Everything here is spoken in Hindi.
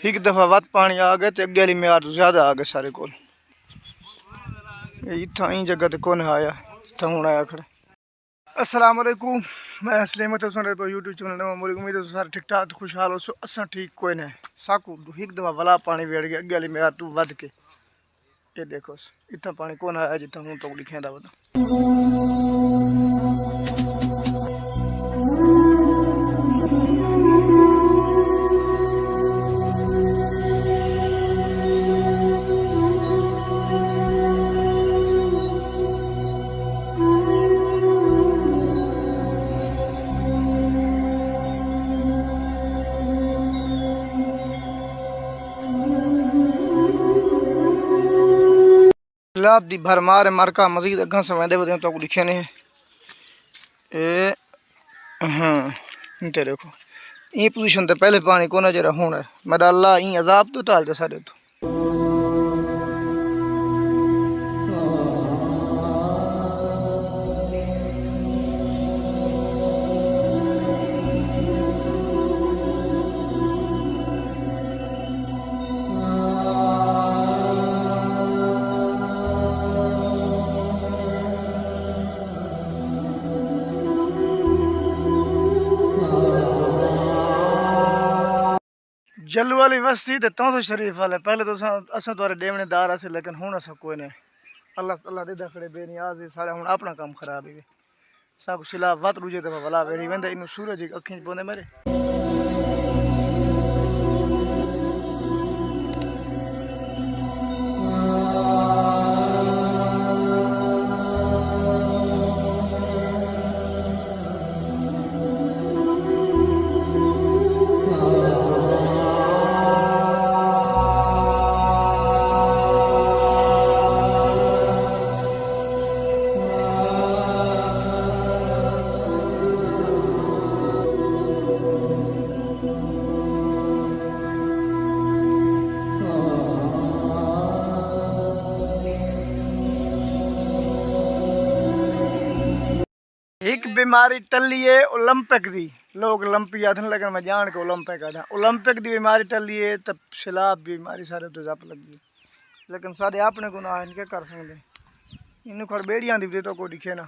एक दफ़ा वत पानी आ गए तो अगे वाली म्यार तो ज़्यादा आ गए सारे को। इतना ही जगह तो कौन आया, इतना हूँ आया खड़े। अस्सलाम वालेकुम, मैं असलमत सुन रहे यूट्यूब चैनल में। उम्मीद है सारे ठीक ठाक खुशहाल हो। सो असा ठीक कोई नहीं साकू एक दफ़ा वला पानी वेड़ गया अगे वाली म्यार तू वध के। ये देखो इतना पानी कौन आया जितना हूँ तो लिखेंदा बता। सैलाब दी भरमार मरका मजीद अगर सवेंदे बदे तो लिखे ने ए ते देखो ई पोजीशन ते पहले पानी को जरा होना है मदा अल्लाह ई अजाब तो टाल दे सारे तो। जल्लू वाली बस्ती तो तो शरीफ वाले पहले तो असा तो डेवनेदार आसे लेकिन हूँ असा कोई नहीं। अल्लाह अल्लाह दे दखड़े बेनियाज सारे हूँ अपना काम खराब ही सब सिला वत रूजे तो भला वेरी वेंदे इन सूरज अखी पौंदे मेरे। एक बीमारी टली है ओलंपिक दी, लोग ओलंपिक आते लेकिन मैं जान के ओलंपिक आता। ओलंपिक दी बीमारी टली है तब सैलाब बीमारी सारे तो जप लगी लेकिन सारे अपने गुनाह इनके कर सकते इन खड़ बेड़ियां दी तो कोई दिखे ना।